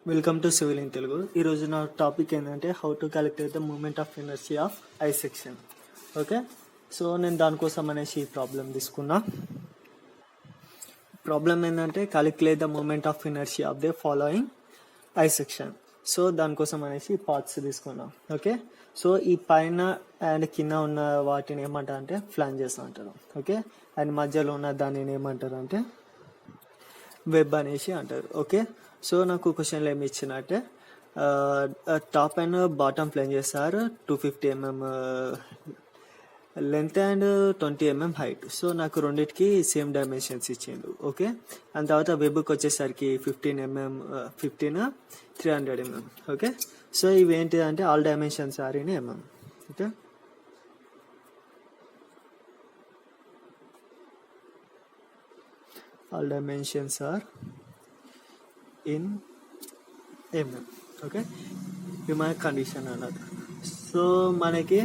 Welcome to civil in Telugu. ఈరోజు నా topic ఏంటంటే how to calculate the moment of inertia of I section. Okay, so నేను దానికోసం అనేసి ఈ ప్రాబ్లం తీసుకున్నా. ప్రాబ్లం ఏంటంటే calculate the moment of inertia of the following I section. So దానికోసం అనేసి పార్ట్స్ తీసుకున్నాం. ఓకే, సో ఈ పైన అండ్ కింద ఉన్న వాటిని ఏమంటారు అంటే ఫ్లాంజెస్ అంటారు. ఓకే, అండ్ మధ్యలో ఉన్న దానిని ఏమంటారు అంటే వెబ్ అనేసి అంటారు. ఓకే, సో నాకు క్వశ్చన్లో ఏమి ఇచ్చినట్టే top and bottom flanges are 250 mm length and 20 mm height. So నాకు రెండింటికి సేమ్ డైమెన్షన్స్ ఇచ్చిండు. ఓకే, అండ్ తర్వాత వెబ్కి వచ్చేసరికి 15 mm 300 mm. ఓకే, సో ఇవి ఏంటిదంటే all dimensions are in mm. Okay, all dimensions are in mm. Okay, ఇది మన కండిషన్ అన్నది. సో మనకి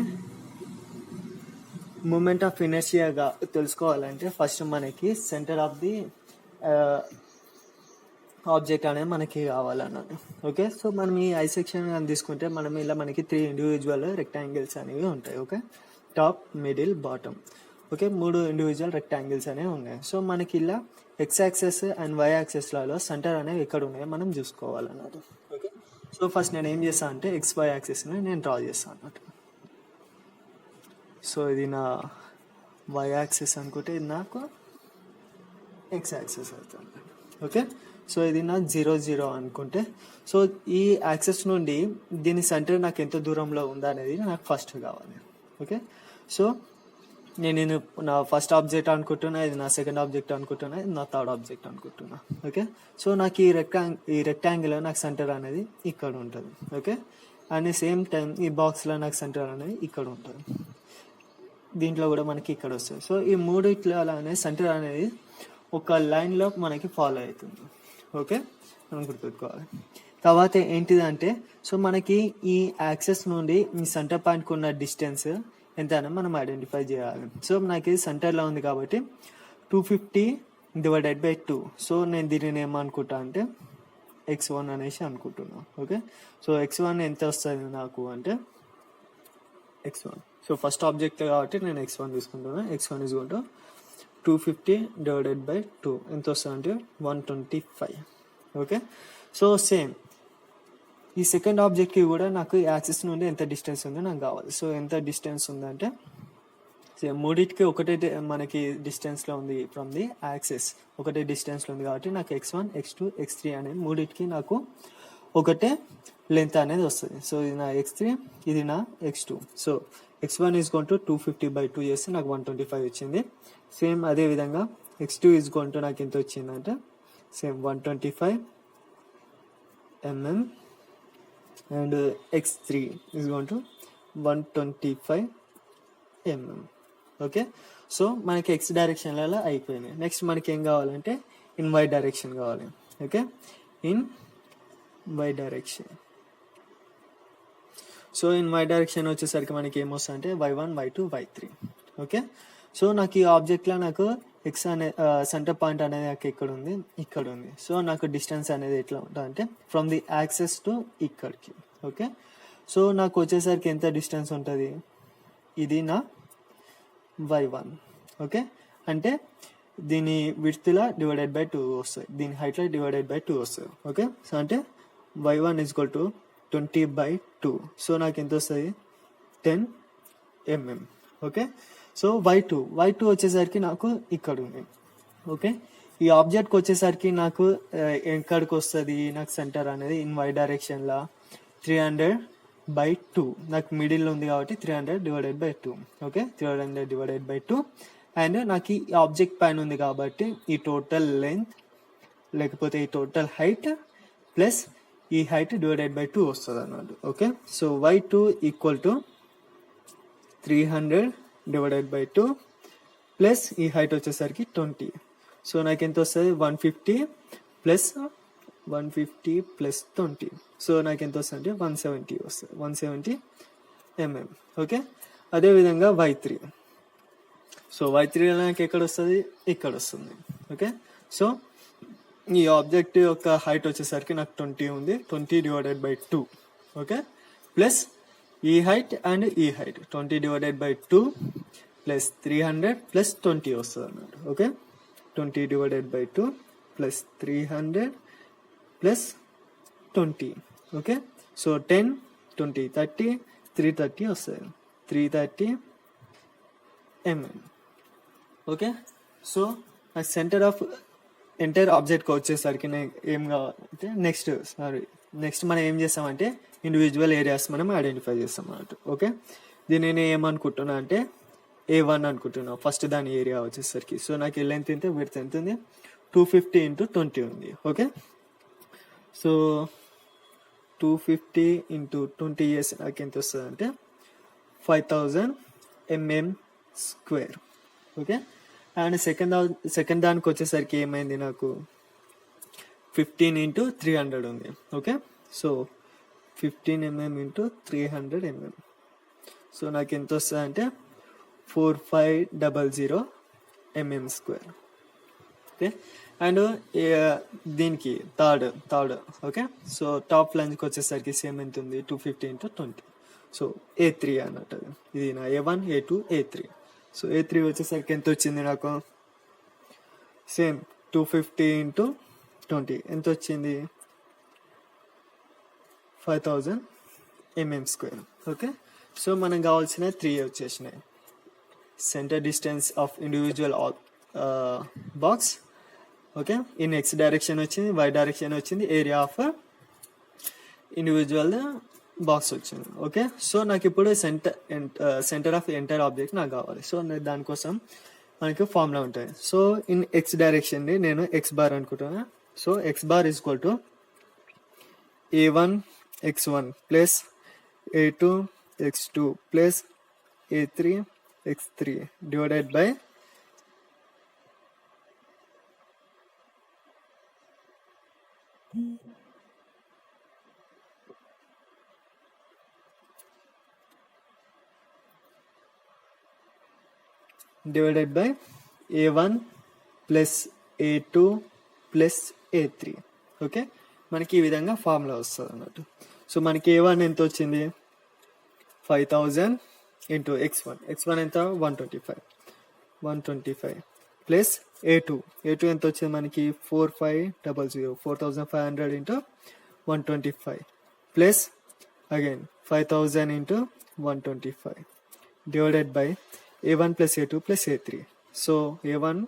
మూమెంట్ ఆఫ్ ఇనర్షియాగా తెలుసుకోవాలంటే ఫస్ట్ మనకి సెంటర్ ఆఫ్ ది ఆబ్జెక్ట్ అనేది మనకి కావాలన్నట్టు. ఓకే, సో మనం ఈ ఐ సెక్షన్ అని తీసుకుంటే మనం ఇలా మనకి 3 ఇండివిజువల్ రెక్టాంగిల్స్ అనేవి ఉంటాయి. Okay, top, middle, bottom. Okay, 3 individual rectangles అనేవి ఉన్నాయి. సో మనకి ఇలా ఎక్స్ యాక్సెస్ అండ్ వై యాక్సెస్లలో సెంటర్ అనేవి ఎక్కడ ఉన్నాయో మనం చూసుకోవాలన్నట్టు. ఓకే, సో ఫస్ట్ నేను ఏం చేస్తాను అంటే ఎక్స్ వై యాక్సెస్ని నేను డ్రా చేస్తాను అన్నట్టు. సో ఇది నా వై యాక్సెస్ అనుకుంటే ఇది నాకు ఎక్స్ యాక్సెస్ అవుతుంది. ఓకే, సో ఇది నా 0 0 అనుకుంటే సో ఈ యాక్సెస్ నుండి దీని సెంటర్ నాకు ఎంత దూరంలో ఉందా అనేది నాకు ఫస్ట్ కావాలి. ఓకే, సో నేను నా ఫస్ట్ ఆబ్జెక్ట్ అనుకుంటున్నా, ఇది నా సెకండ్ ఆబ్జెక్ట్ అనుకుంటున్నా, ఇది నా థర్డ్ ఆబ్జెక్ట్ అనుకుంటున్నా. ఓకే, సో నాకు ఈ రెక్టాంగిల్ నాకు సెంటర్ అనేది ఇక్కడ ఉంటుంది. ఓకే, అండ్ సేమ్ టైం ఈ బాక్స్లో నాకు సెంటర్ అనేది ఇక్కడ ఉంటుంది. దీంట్లో కూడా మనకి ఇక్కడ వస్తుంది. సో ఈ మూడిట్లో అనేది సెంటర్ అనేది ఒక లైన్లో మనకి ఫాలో అవుతుంది. ఓకే, మనం గుర్తుపెట్టుకోవాలి. తర్వాత ఏంటిదంటే సో మనకి ఈ యాక్సెస్ నుండి ఈ సెంటర్ పాయింట్కి ఉన్న డిస్టెన్స్ ఎంత అని మనం ఐడెంటిఫై చేయాలి. సో నాకు ఇది సెంటర్లో ఉంది కాబట్టి 250 / 2. సో నేను దీనిని ఏమనుకుంటా అంటే x1 అనేసి అనుకుంటున్నా. ఓకే, సో x1 ఎంత వస్తుంది నాకు అంటే x1. సో ఫస్ట్ ఆబ్జెక్ట్ కాబట్టి నేను x1 తీసుకుంటున్నా. x1 = 250 / 2 ఎంత వస్తుంది అంటే 125. ఓకే, సో సేమ్ ఈ సెకండ్ ఆబ్జెక్ట్కి కూడా నాకు యాక్సిస్ నుండి ఎంత డిస్టెన్స్ ఉందో నాకు కావాలి. సో ఎంత డిస్టెన్స్ ఉందంటే మూడింటికి ఒకటే మనకి డిస్టెన్స్లో ఉంది ఫ్రమ్ ది యాక్సిస్, ఒకటే డిస్టెన్స్లో ఉంది కాబట్టి నాకు x1 x2 x3 అనేది మూడింటికి నాకు ఒకటే లెంత్ అనేది వస్తుంది. సో ఇది నా x3, ఇది నా x2. సో x1 = 250/2 చేస్తే నాకు 125 వచ్చింది. సేమ్ అదే విధంగా x2 = నాకు ఎంత వచ్చిందంటే same 125 mm and x3 = 125 mm. Okay, so మనకి x డైరెక్షన్లలో అయిపోయినాయి. నెక్స్ట్ మనకి ఏం కావాలంటే ఇన్ y డైరెక్షన్ కావాలి. Okay, in y direction. So in y direction వచ్చేసరికి మనకి ఏమొస్తుంది అంటే y1 y2 y3. Okay, so నాకు ఈ ఆబ్జెక్ట్లో నాకు ఎక్స్ అనే సెంటర్ పాయింట్ అనేది నాకు ఎక్కడ ఉంది, ఇక్కడ ఉంది. సో నాకు డిస్టెన్స్ అనేది ఎట్లా ఉంటుంది అంటే ఫ్రమ్ ది యాక్సెస్ టు ఇక్కడికి. ఓకే, సో నాకు వచ్చేసరికి ఎంత డిస్టెన్స్ ఉంటుంది, ఇది నా y1. ఓకే, అంటే దీని విడ్త్లో /2 వస్తుంది, దీని హైట్లో /2 వస్తుంది. ఓకే, సో అంటే y1 = 20/2. సో నాకు ఎంత వస్తుంది 10 mm. ఓకే, సో y2 వచ్చేసరికి నాకు ఇక్కడ ఉంది. ఓకే, ఈ ఆబ్జెక్ట్కి వచ్చేసరికి నాకు ఎక్కడికి వస్తుంది నాకు సెంటర్ అనేది ఇన్ y డైరెక్షన్లో 300/2. నాకు మిడిల్లో ఉంది కాబట్టి 300 / 2. ఓకే, 300 / 2. అండ్ నాకు ఈ ఆబ్జెక్ట్ పైన ఉంది కాబట్టి ఈ టోటల్ లెంత్ లేకపోతే ఈ టోటల్ హైట్ ప్లస్ ఈ హైట్ /2 వస్తుంది అన్నమాట. ఓకే, సో y2 = 300 / 2 ప్లస్ ఈ హైట్ వచ్చేసరికి 20. సో నాకు ఎంత వస్తుంది 150 ప్లస్ 20. సో నాకు ఎంత వస్తుంది అంటే 170 వస్తుంది, 170 mm. ఓకే, అదేవిధంగా y3. సో y3 నాకు ఎక్కడ వస్తుంది, ఇక్కడ వస్తుంది. ఓకే, సో ఈ ఆబ్జెక్ట్ యొక్క హైట్ వచ్చేసరికి నాకు 20 ఉంది, 20/2. ఓకే, ప్లస్ ఈ హైట్ అండ్ ఈ హైట్ 20/2 ప్లస్ 300 ప్లస్ 20 వస్తుంది అన్నమాట. Okay, 20/2 plus 300 plus 20. Okay, so 10, 20, 30, 330 వస్తుంది, 330 mm. Okay, so centre of entire ఆబ్జెక్ట్కి వచ్చేసరికి ఏం కావాలంటే నెక్స్ట్ మనం ఏం చేస్తామంటే ఇండివిజువల్ ఏరియాస్ మనం ఐడెంటిఫై చేస్తాం అన్నట్టు. ఓకే, దీన్ని నేను ఏమనుకుంటున్నా అంటే A1 అనుకుంటున్నా ఫస్ట్ దాని ఏరియా వచ్చేసరికి. సో నాకు లెంత్ ఎంత, విడ్త్ ఎంత ఉంది, 250 × 20 ఉంది. ఓకే, సో 250 × 20 years నాకు ఎంత వస్తుంది అంటే 5000 mm². ఓకే, అండ్ సెకండ్ దానికి వచ్చేసరికి ఏమైంది, నాకు 15 × 300 ఉంది. Okay, so 15 mm × 300 mm. So నాకు ఎంత వస్తుంది అంటే 4500 mm². ఓకే, అండ్ దీనికి థర్డ్. ఓకే, సో టాప్ లెంత్కి వచ్చేసరికి సేమ్ ఎంత ఉంది, 250 × 20. సో A3 అన్నట్టు. ఇది నా A1, A2, A3. So A3 వచ్చేసరికి ఎంత వచ్చింది నాకు, సేమ్ 250 × 20 ఎంత వచ్చింది, 5000 mm². ఓకే, సో మనం కావాల్సిన 3 వచ్చేసినాయి. Centre distance of individual box. Okay, in X direction వచ్చింది, Y డైరెక్షన్ వచ్చింది, ఏరియా ఆఫ్ ఇండివిజువల్ బాక్స్ వచ్చింది. ఓకే, సో నాకు ఇప్పుడు సెంటర్ ఆఫ్ ఎంటైర్ ఆబ్జెక్ట్ నాకు కావాలి. సో దానికోసం మనకి ఫార్ములా ఉంటాయి. సో ఇన్ X డైరెక్షన్ ని నేను X బార్ అనుకుంటున్నా. So X bar is equal to A1 X1 plus A2 X2 plus A3 X3 divided by A1 plus A2 plus A3. Okay, మనకి ఈ విధంగా ఫార్ములా వస్తుంది అన్నట్టు. సో మనకి A1 ఎంత వచ్చింది, 5000 × X1 ఎంత, 125 ప్లస్ A2 ఎంత వచ్చింది మనకి, 4500 × 125 plus again 5000 × 125 divided by A1 plus A2 plus A3. So A1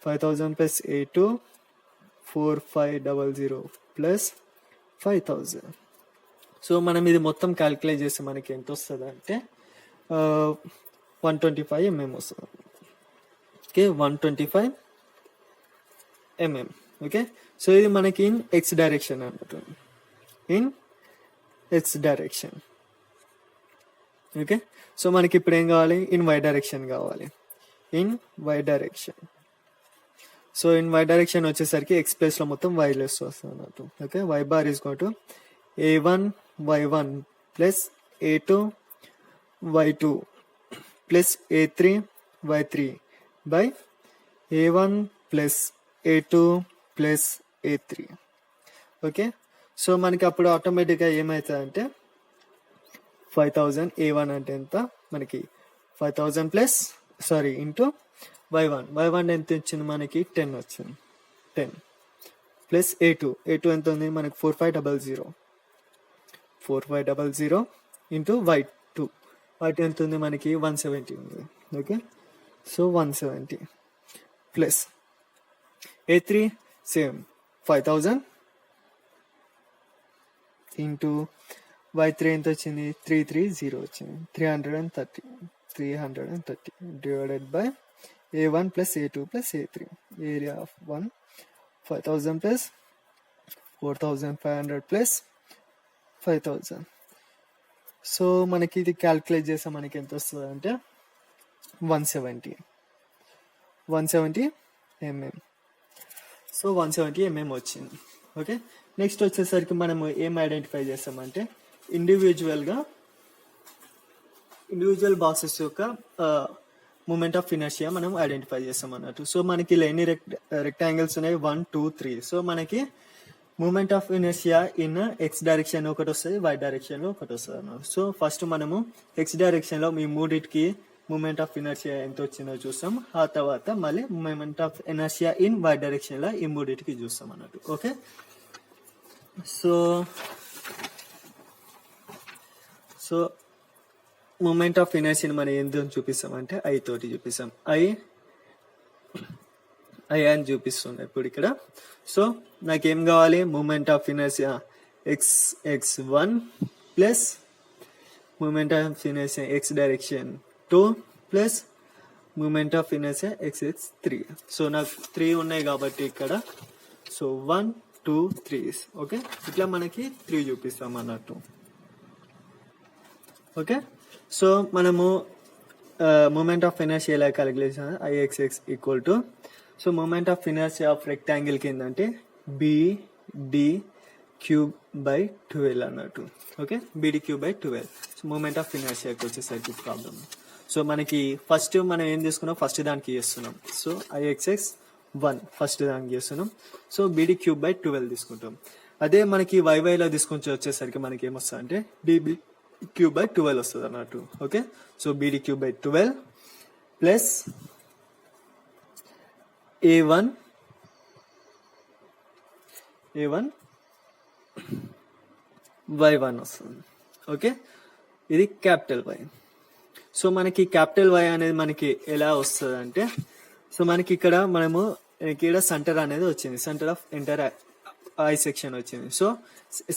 5000 plus A2 4500 plus 5000. So మనం ఇది మొత్తం క్యాలిక్యులేట్ చేస్తే మనకి ఎంత వస్తుంది అంటే 125 mm వస్తుంది. Okay, 125 mm. ఓకే, సో ఇది మనకి ఇన్ X డైరెక్షన్ అన్నట్టు, in X direction. Okay, so మనకి ఇప్పుడు ఏం కావాలి, ఇన్ Y డైరెక్షన్ కావాలి, in Y direction. So in Y direction వచ్చేసరికి X ప్లేస్ లో మొత్తం Y లెస్ వస్తుంది అన్నట్టు. Okay, Y bar is equal to A1 Y1 plus A2 Y2 plus A3 Y3 by A1 plus A2 plus A3. Okay, so మనకి అప్పుడు ఆటోమేటిక్గా ఏమవుతుంది అంటే 5000 A1 అంటే ఎంత మనకి 5000 ప్లస్ ఇంటూ Y1 ఎంత వచ్చింది మనకి 10 వచ్చింది, 10 ప్లస్ A2 ఎంత ఉంది మనకి 4500 ఇంటూ Y2 ఎంత ఉంది మనకి 170 ఉంది. Okay, so 170 plus A3 same 5000 into Y3 ఎంత వచ్చింది, 330 వచ్చింది, 330 divided by A1 plus A2 plus A3. Area of 5000 plus 4500 plus 5000. So మనకి ఇది క్యాల్కులేట్ చేస్తే మనకి ఎంత వస్తుంది అంటే 170 mm. సో 170 mm వచ్చింది. ఓకే, నెక్స్ట్ వచ్చేసరికి మనము ఏం ఐడెంటిఫై చేస్తామంటే ఇండివిజువల్ బాక్సెస్ యొక్క మూమెంట్ ఆఫ్ ఇనర్షియా మనం ఐడెంటిఫై చేస్తాం అన్నట్టు. సో మనకి ఇలా ఎన్ని రెక్టాంగిల్స్ ఉన్నాయి, 1 2 3. సో మనకి moment of inertia in X direction ఒకటి వస్తుంది, వై డైరెక్షన్ లో ఒకటి వస్తుంది అన్నమాట. సో ఫస్ట్ మనము ఎక్స్ డైరెక్షన్ లో మీ మూడిటికి మూమెంట్ ఆఫ్ ఇనర్షియా ఎంత వచ్చిందో చూస్తాం. ఆ తర్వాత మళ్ళీ moment of inertia in Y direction లో ఈ మూడిటికి చూస్తాం అన్నట్టు. Okay, so moment of inertia మనం ఏందో చూపిస్తాం అంటే ఐ తోటి చూపిస్తాం. ఐ అని చూపిస్తుంది ఇప్పుడు ఇక్కడ. సో నాకేం కావాలి, moment of inertia x1 plus moment of inertia x direction 2 plus moment of inertia x3. So నాకు 3 ఉన్నాయి కాబట్టి ఇక్కడ సో 1 2 3. ఓకే, ఇట్లా మనకి 3 చూపిస్తాం అన్నట్టు. ఓకే, సో మనము మూమెంట్ ఆఫ్ ఇనర్షియా ఎలా క్యాలిక్యులేట్ చేయాలి, IXX equal to so moment of inertia of rectangle కింద అంటే BD3/12 అన్నట్టు. Okay, BD3/12. So moment of ఇనర్షియాకి వచ్చేసరికి ప్రాబ్లమ్. సో మనకి ఫస్ట్ మనం ఏం తీసుకున్నాం, ఫస్ట్ దానికి చేస్తున్నాం. సో IXX 1 ఫస్ట్ దానికి చేస్తున్నాం. సో BD3/12 తీసుకుంటాం. అదే మనకి YYలో తీసుకొని వచ్చేసరికి మనకి ఏమొస్తుంది అంటే DB3/12 వస్తుంది అన్నట్టు. Okay, so BD3/12 plus A1 Y1 వస్తుంది. ఓకే, ఇది క్యాపిటల్ Y. సో మనకి క్యాపిటల్ Y అనేది మనకి ఎలా వస్తుంది అంటే, సో మనకి ఇక్కడ మనము ఇక్కడ సెంటర్ అనేది వచ్చింది, centre of entire I section వచ్చింది. So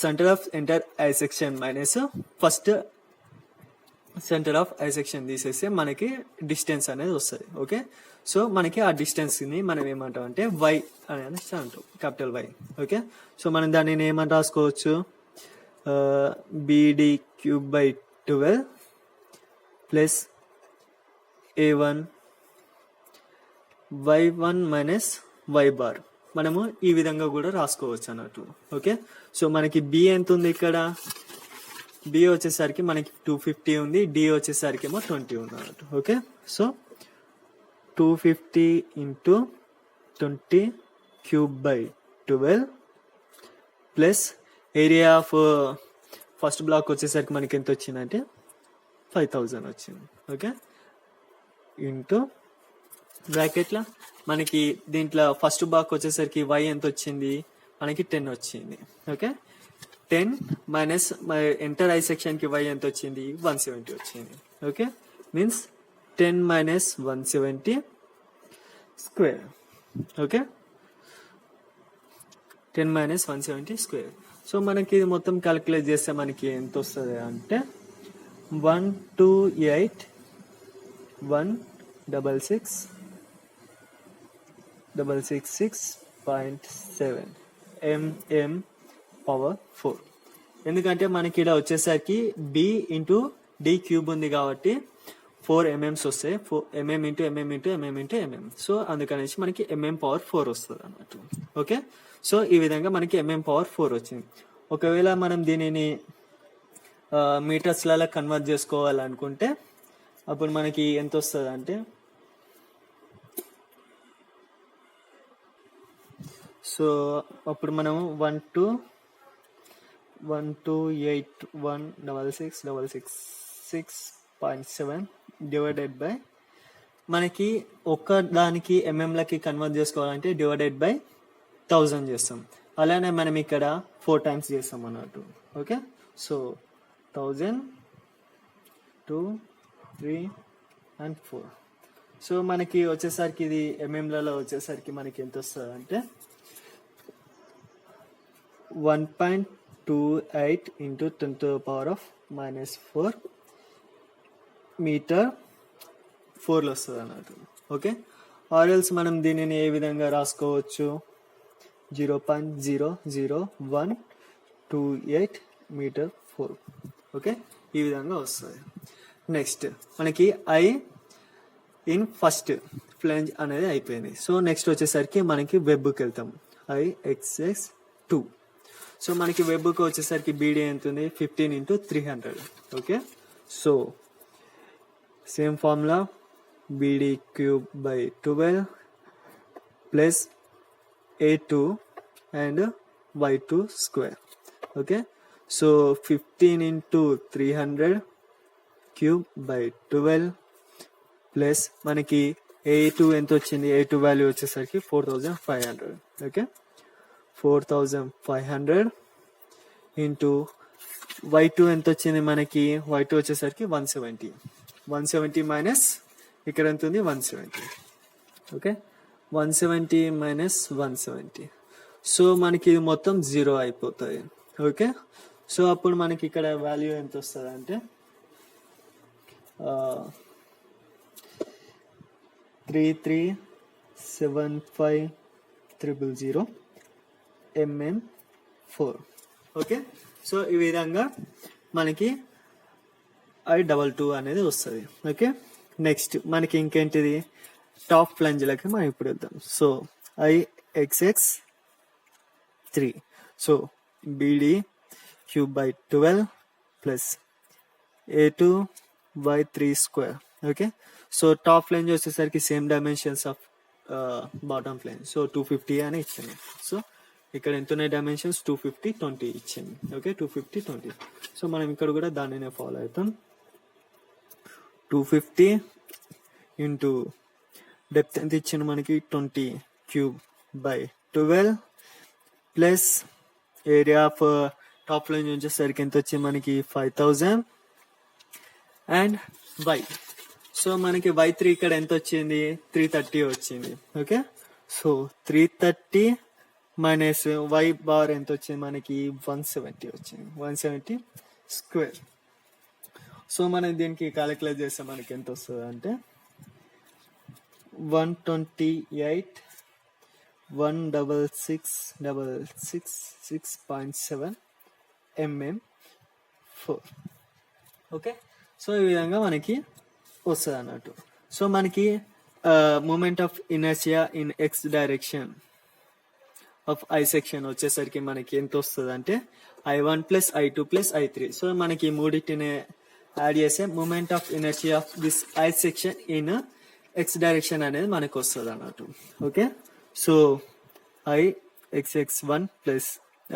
centre of entire I section minus first centre of I section తీసేస్తే మనకి డిస్టెన్స్ అనేది వస్తుంది. ఓకే, సో మనకి ఆ డిస్టెన్స్ ని మనం ఏమంటాం అంటే y అనేది అంటాం, క్యాపిటల్ Y. ఓకే, సో మనం దానిని ఏమని రాసుకోవచ్చు, BD3/12 plus A1 Y1 minus Y bar మనము ఈ విధంగా కూడా రాసుకోవచ్చు అన్నట్టు. ఓకే, సో మనకి B ఎంత ఉంది ఇక్కడ, B వచ్చేసరికి మనకి 250 ఉంది, D వచ్చేసరికి ఏమో 20 ఉంది అన్నట్టు. Okay, so 250 into 20^12 plus area of first block వచ్చేసరికి మనకి ఎంత వచ్చిందంటే 5000 వచ్చింది. ఓకే, ఇంటూ బ్రాకెట్లో మనకి దీంట్లో ఫస్ట్ బ్లాక్ వచ్చేసరికి y ఎంత వచ్చింది, మనకి 10 వచ్చింది. Okay, 10 minus enter I section కి y ఎంత వచ్చింది, 170 వచ్చింది. Okay, means 10 minus 170 square. Okay, 10 minus 170 square. So మనకి ఇది మొత్తం క్యాలిక్యులేట్ చేస్తే మనకి ఎంత వస్తుంది అంటే 128,166.7 mm⁴. ఎందుకంటే మనకి ఇక్కడ వచ్చేసరికి B ఇంటూ D క్యూబ్ ఉంది కాబట్టి 4 mm వస్తాయి, 4 mm into mm into mm into mm. So అందుకనేసి మనకి mm⁴ వస్తుంది అన్నట్టు. ఓకే, సో ఈ విధంగా మనకి mm⁴ వచ్చింది. ఒకవేళ మనం దీనిని మీటర్స్లలో కన్వర్ట్ చేసుకోవాలనుకుంటే అప్పుడు మనకి ఎంత వస్తుంది అంటే, సో అప్పుడు మనము 128,166.7 డివైడెడ్ బై మనకి ఒక్క దానికి ఎంఎంలకి కన్వర్ట్ చేసుకోవాలంటే డివైడెడ్ బై 1000 చేస్తాం. అలానే మనం ఇక్కడ 4 టైమ్స్ చేస్తాం అన్నట్టు. Okay, so 1000 2 3 and 4. సో మనకి వచ్చేసరికి ఇది ఎంఎంలలో వచ్చేసరికి మనకి ఎంత వస్తుంది అంటే 1.28 into 10⁻⁻⁴ మీటర్ 4 వస్తుంది అన్నట్టు. ఓకే, ఆర్ఎల్స్ మనం దీనిని ఏ విధంగా రాసుకోవచ్చు, 0.00128 మీటర్ 4. ఓకే, ఈ విధంగా వస్తుంది. నెక్స్ట్ మనకి ఐ ఇన్ ఫస్ట్ ఫ్లేంజ్ అనేది అయిపోయింది. సో నెక్స్ట్ వచ్చేసరికి మనకి వెబ్కి వెళ్తాం, IXX 2. సో మనకి వెబ్కి వచ్చేసరికి BD ఎంత ఉంది, 15 into 300. Okay, so same formula BD cube by 12 plus A2 and Y2 square. Okay, so 15 into 300 cube by 12 plus మనకి A2 ఎంత వచ్చింది, A2 వాల్యూ వచ్చేసరికి 4500. ఓకే, 4500 ఇంటూ Y2 ఎంత వచ్చింది మనకి, Y2 వచ్చేసరికి 170. 170 మైనస్ ఇక్కడ ఎంత ఉంది 170. Okay, 170 minus 170. సో మనకి ఇది మొత్తం 0 అయిపోతుంది. ఓకే, సో అప్పుడు మనకి ఇక్కడ వాల్యూ ఎంత వస్తుంది అంటే 3375000 mm4. ఓకే, సో ఈ విధంగా మనకి I22 అనేది వస్తుంది. ఓకే, నెక్స్ట్ మనకి ఇంకేంటిది, టాప్ ఫ్లంజ్లకి మనం ఇప్పుడు వెళ్దాం. So IXX3, so BD cube by 12 plus A2 by 3 square. Okay, so top flange వచ్చేసరికి same dimensions of bottom flange, so 250 అని ఇచ్చింది. సో ఇక్కడ ఎంత ఉన్నాయి డైమెన్షన్స్, 250 20 ఇచ్చింది. ఓకే, 250 20. సో మనం ఇక్కడ కూడా దానినే ఫాలో అవుతాం. 250 ఇంటూ డెప్త్ ఎంత ఇచ్చింది మనకి 20 cube by 12 plus area of top flange వచ్చేసరికి ఎంత వచ్చింది మనకి 5000 అండ్ Y. సో మనకి Y3 ఇక్కడ ఎంత వచ్చింది, 330 వచ్చింది. Okay, so 330 minus Y bar ఎంత వచ్చింది మనకి 170 వచ్చింది, 170 స్క్వేర్. సో మనం దీనికి క్యాలిక్యులేట్ చేస్తే మనకి ఎంత వస్తుంది అంటే 128,166,6.7 mm4. ఓకే, సో ఈ విధంగా మనకి వస్తుంది అన్నట్టు. సో మనకి moment of inertia in X direction of I section వచ్చేసరికి మనకి ఎంత వస్తుంది అంటే I1 plus I2 plus I3. So మనకి మూడింటిని యాడ్ చేస్తే moment of inertia of this I section in X direction అనేది మనకు వస్తుంది అన్నట్టు. Okay, so IXX1 plus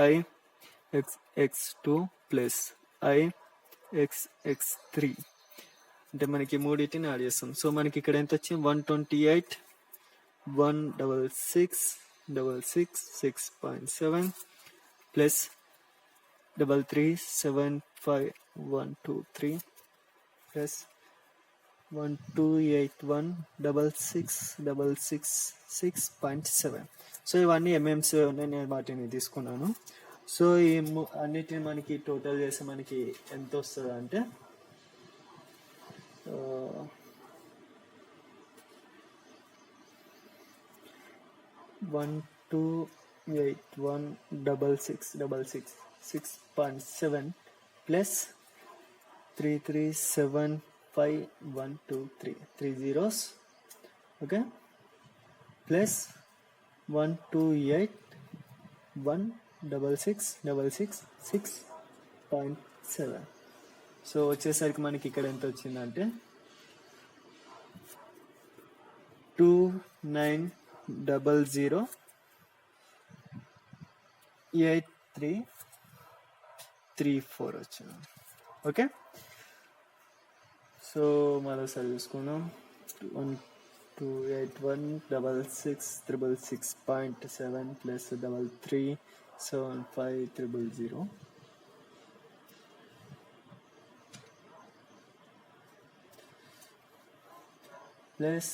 IXX2 plus IXX3 అంటే మనకి మూడింటిని యాడ్ చేస్తాం. సో మనకి ఇక్కడ ఎంత వచ్చింది 128,166,6.7 ప్లస్ 3375123 ప్లస్ 128,166,6.7. సో ఇవన్నీ ఎంఎంస్ నేను వాటిని తీసుకున్నాను. సో ఈ అన్నిటిని మనకి టోటల్ చేస్తే మనకి ఎంత వస్తుంది అంటే 128,166,6.7 plus 3375123 3 zeros. Okay, plus 128,166,6.7. So వచ్చేసరికి మనకి ఇక్కడ ఎంత వచ్చిందంటే 29008334 వచ్చింది. ఓకే, సో మరోసారి చూసుకుందాం. 128,166,6.7 ప్లస్ 3375000 ప్లస్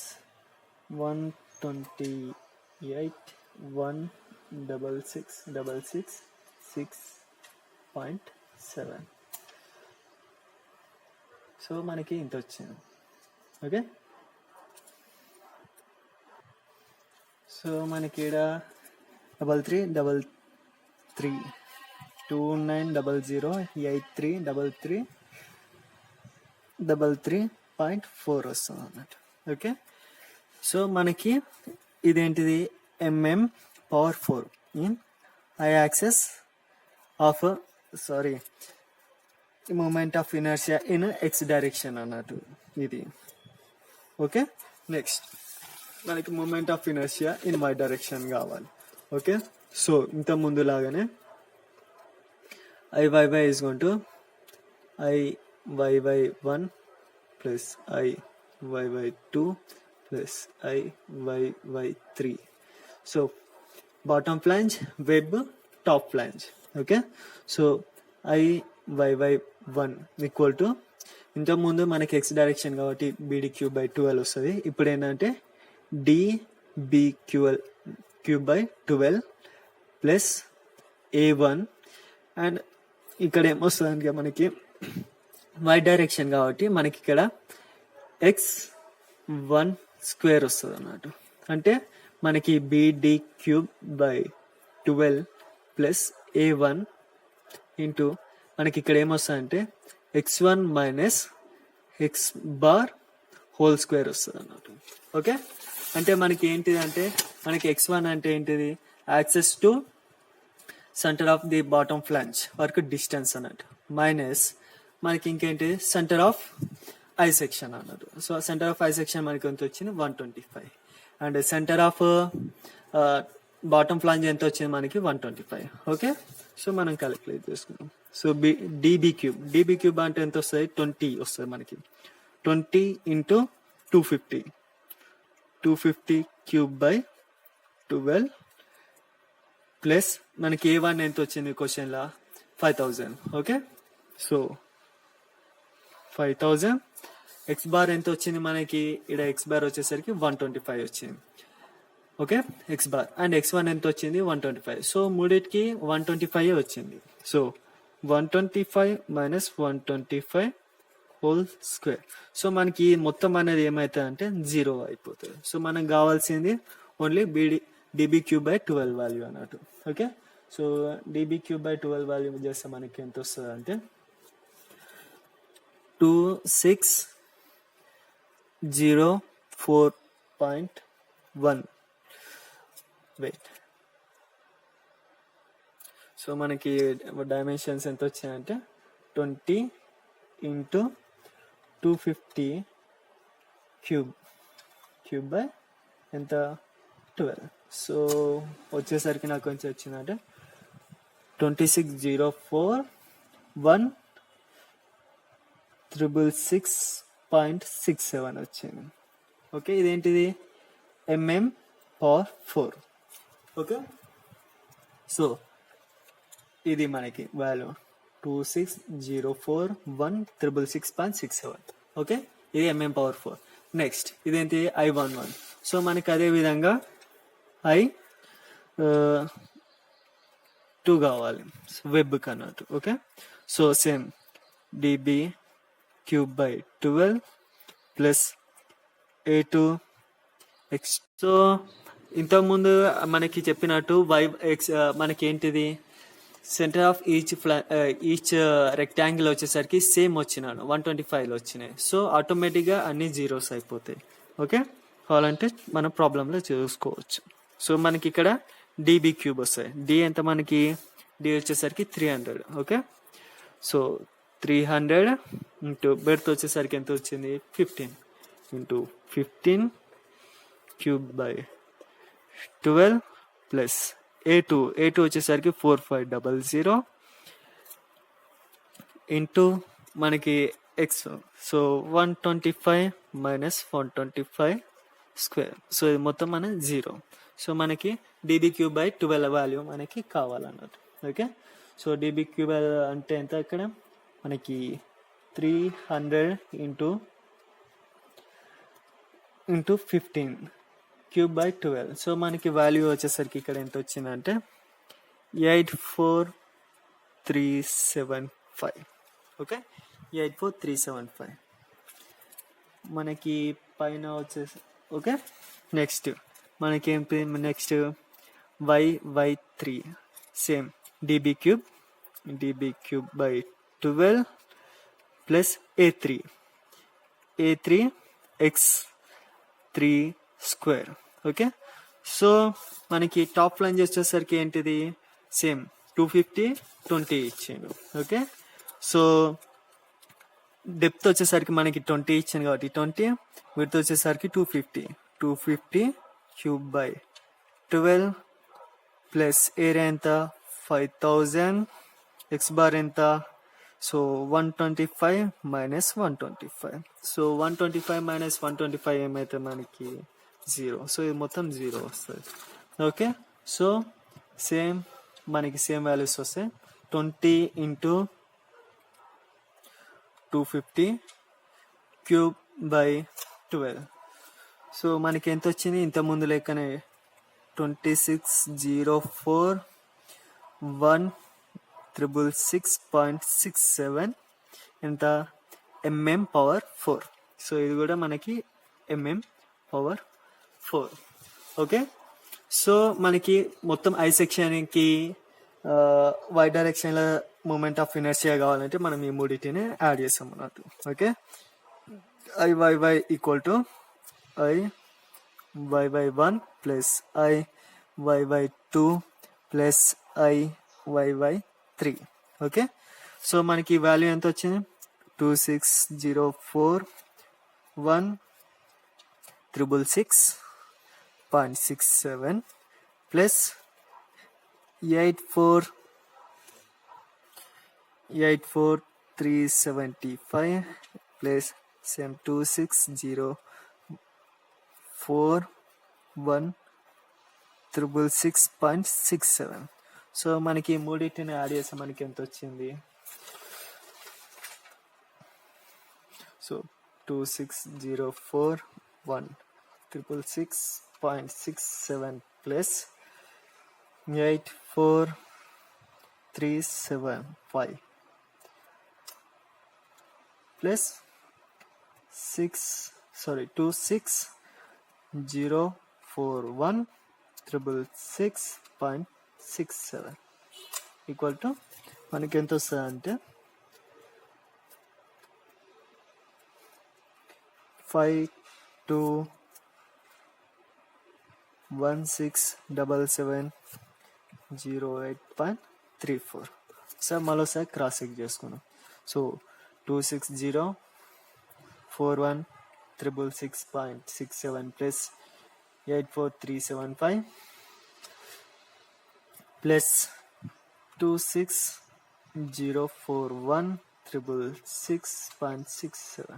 128,166,6.7. సో మనకి ఇంత వచ్చింది. ఓకే, సో మనకి ఇక్కడ 333329008333.4 వస్తుంది అన్నట్టు. ఓకే, సో మనకి ఇదేంటిది mm/4 in I axis of moment of inertia in X direction అన్నట్టు ఇది. ఓకే, నెక్స్ట్ మనకి moment of inertia in Y direction కావాలి. ఓకే, సో ఇంత ముందు లాగానే IYY is going to IYY1 plus IYY2 plus IYY3. So bottom flange, web, top flange. Okay, so IYY1 equal to ఇంత ముందు మనకి x డైరెక్షన్ కాబట్టి BD3/12 వస్తుంది. ఇప్పుడు ఏంటంటే DB3/12 ప్లస్ A1 అండ్ ఇక్కడ ఏమొస్తుంది అంటే మనకి y డైరెక్షన్ కాబట్టి మనకి ఇక్కడ x1² వస్తుంది అన్నట్టు. అంటే మనకి BD3/12 ప్లస్ A1 ఇంటూ మనకి ఇక్కడ ఏమొస్తుంది అంటే x1 మైనస్ x⁻² వస్తుంది అన్నట్టు. ఓకే, అంటే మనకి ఏంటిది అంటే మనకి x1 అంటే ఏంటిది, access to centre of the bottom flange వరకు డిస్టెన్స్ అన్నట్టు, మైనస్ మనకి ఇంకేంటి సెంటర్ ఆఫ్ ఐ సెక్షన్ అన్నట్టు. So centre of I section మనకి ఎంత వచ్చింది 125 and centre of bottom flange ఎంత వచ్చింది మనకి 125. ఓకే, సో మనం క్యాలిక్యులేట్ చేసుకున్నాం. సో DB³ అంటే ఎంత వస్తుంది 20 వస్తుంది మనకి. 20 ఇంటూ 250/12 ప్లస్ మనకి A1 ఎంత వచ్చింది క్వశ్చన్లో 5000. ఓకే, సో 5000 x⁻ ఎంత వచ్చింది మనకి, ఇక్కడ x⁻ వచ్చేసరికి 125 వచ్చింది. ఓకే, x⁻ అండ్ x1 ఎంత వచ్చింది 125. సో మూడింటికి 125 వచ్చింది. So 125 minus 125 whole square. So మనకి మొత్తం అనేది ఏమవుతుంది అంటే 0 అయిపోతుంది. సో మనకు కావాల్సింది ఓన్లీ DB3/12 వాల్యూ అన్నట్టు. ఓకే, సో DB3/12 వాల్యూ చేస్తే మనకి ఎంత వస్తుంది అంటే 2604.1. వెయిట్, సో మనకి డైమెన్షన్స్ ఎంత వచ్చాయంటే 20 ఇంటూ 250 క్యూబ్ బై ఎంత 12. సో వచ్చేసరికి నాకు కొంచెం వచ్చిందంటే 26,046,667 వచ్చింది. ఓకే, ఇదేంటిది mm/4. ఓకే, సో ఇది మనకి వాల్యూ 26,041,666.67. ఓకే, ఇది mm/4. నెక్స్ట్ ఇదేంటి I11. సో మనకి అదే విధంగా I2 కావాలి వెబ్ కన్నట్టు. Okay, so same DB3/12 plus A2 x. So ఇంతకుముందు మనకి చెప్పినట్టు మనకి ఏంటిది సెంటర్ ఆఫ్ ఈచ్ రెక్టాంగిల్ వచ్చేసరికి సేమ్ వచ్చినాడు 125లో వచ్చినాయి. సో ఆటోమేటిక్గా అన్ని జీరోస్ అయిపోతాయి. ఓకే, కావాలంటే మన ప్రాబ్లంలో చూసుకోవచ్చు. సో మనకి ఇక్కడ DB³ వస్తాయి. D ఎంత మనకి, D వచ్చేసరికి 300. ఓకే, సో 300 ఇంటూ బెర్త్ వచ్చేసరికి ఎంత వచ్చింది 15 into 15 cube by 12 plus A2 వచ్చేసరికి 4500 ఇంటూ మనకి x. So 125 minus 125 square. So ఇది మొత్తం మన 0. సో మనకి DB3/12 వాల్యూ మనకి కావాలన్నట్టు. ఓకే, సో DB³ అంటే ఎంత ఇక్కడ మనకి 300 ఇంటూ 15 3/12. సో మనకి వాల్యూ వచ్చేసరికి ఇక్కడ ఎంత వచ్చిందంటే 84375. ఓకే, 84375 మనకి పైన వచ్చేసి. ఓకే, నెక్స్ట్ మనకి ఏంటి, next Y3 same DB3/12 plus A3 x3² okay, so మనకి టాప్ ఫ్లాంజ్ వచ్చేసరికి ఏంటిది సేమ్ 250 20 ఇచ్చిండు. ఓకే, సో డెప్త్ వచ్చేసరికి మనకి 20 ఇచ్చాను కాబట్టి 20, విడ్త్ వచ్చేసరికి 250 క్యూబ్ బై 12 ప్లస్ ఏరియా ఎంత 5000, ఎక్స్ బార్ ఎంత, సో 125 మైనస్ 125. సో 125 మైనస్ 125 ఏమైతే మనకి 0. సో ఇది మొత్తం 0 వస్తుంది. ఓకే, సో సేమ్ మనకి సేమ్ వాల్యూస్ వస్తాయి. 20 ఇంటూ 250 క్యూబ్ బై 12. సో మనకి ఎంత వచ్చింది ఇంత ముందు లెక్కనే 26,041,666.67 ఎంత mm పవర్ 4. సో ఇది కూడా మనకి mm పవర్ 4. ఓకే, సో మనకి మొత్తం ఐ సెక్షన్కి వై డైరెక్షన్లో మూమెంట్ ఆఫ్ ఇనర్షియా కావాలంటే మనం ఈ మూడింటిని యాడ్ చేస్తాం అన్నట్టు. Okay, IYY equal to IYY1 plus IYY2 plus IYY3. Okay, so మనకి వాల్యూ ఎంత వచ్చింది 26,041,666.67 ప్లస్ 84,375 ప్లస్ 26,041,666.67. సో మనకి మూడింటిని యాడ్ చేస్తే మనకి ఎంత వచ్చింది, so 26,041,666.67 plus 84,375 plus 26,041,666.67 equal to మనకి ఎంత వస్తుంది అంటే 52,16,77,08.34. సార్ మరోసారి క్రాస్ చెక్ చేసుకున్నాం. So 26,041,666.67 plus 84,375 plus 26,041,666.67.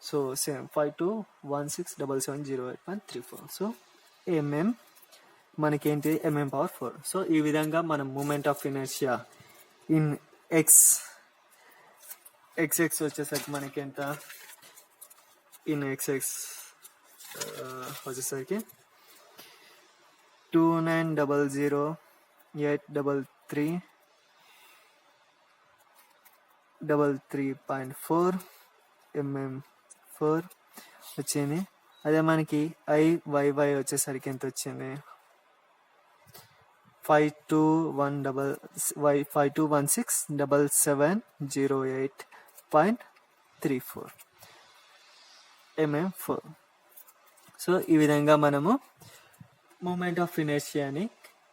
So same 52,16,77,08.34. So mm మనకి ఏంటి mm పవర్ 4. సో ఈ విధంగా మనం moment of inertia in xx వచ్చేసరికి మనకి ఎంత ఇన్ xx వచ్చేసరికి 29,00,833.4 mm4 వచ్చింది. అదే మనకి IYY వచ్చేసరికి ఎంత వచ్చింది 5216,77,08.34 mm4. సో ఈ విధంగా మనము మూమెంట్ ఆఫ్ ఇనర్షియాని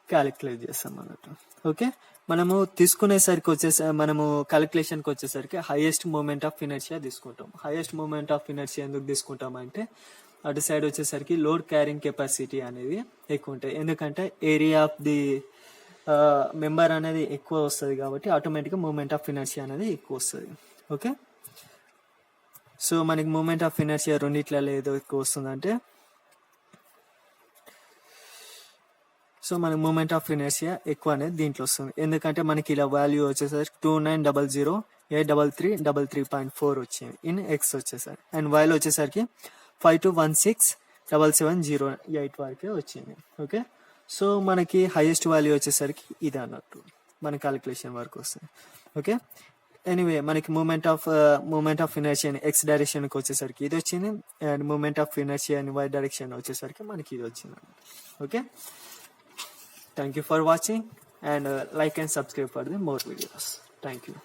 క్యాలిక్యులేట్ చేస్తాం అన్నట్టు. ఓకే, మనము తీసుకునేసరికి మనము క్యాలిక్యులేషన్కి వచ్చేసరికి హైయెస్ట్ మూమెంట్ ఆఫ్ ఇనర్షియా తీసుకుంటాం. హైయెస్ట్ మూమెంట్ ఆఫ్ ఇనర్షియా ఎందుకు తీసుకుంటాం అంటే అటు సైడ్ వచ్చేసరికి లోడ్ క్యారింగ్ కెపాసిటీ అనేది ఎక్కువ ఉంటాయి. ఎందుకంటే ఏరియా ఆఫ్ ది మెంబర్ అనేది ఎక్కువ వస్తుంది కాబట్టి ఆటోమేటిక్గా మూమెంట్ ఆఫ్ ఇనర్షియా అనేది ఎక్కువ వస్తుంది. ఓకే, సో మనకి మూమెంట్ ఆఫ్ ఇనర్షియా రెండిట్లలో ఏదో ఎక్కువ వస్తుందంటే, సో మనకి మూమెంట్ ఆఫ్ ఇనర్షియా ఎక్కువ అనేది దీంట్లో వస్తుంది. ఎందుకంటే మనకి ఇలా వాల్యూ వచ్చేసరికి 29,00,833.4 వచ్చింది ఇన్ ఎక్స్ వచ్చేసరికి, అండ్ వైలో వచ్చేసరికి 52,16,77,08 వరకే వచ్చింది. ఓకే, సో మనకి హైయెస్ట్ వాల్యూ వచ్చేసరికి ఇది అన్నట్టు మన క్యాలిక్యులేషన్ వరకు వస్తుంది. ఓకే, ఎనీవే మనకి మూమెంట్ ఆఫ్ ఇనర్షియా ఎక్స్ డైరెక్షన్కి వచ్చేసరికి ఇది వచ్చింది, and moment of inertia Y direction వచ్చేసరికి మనకి ఇది వచ్చింది. Okay, thank you for watching, and like and subscribe for the more videos. Thank you.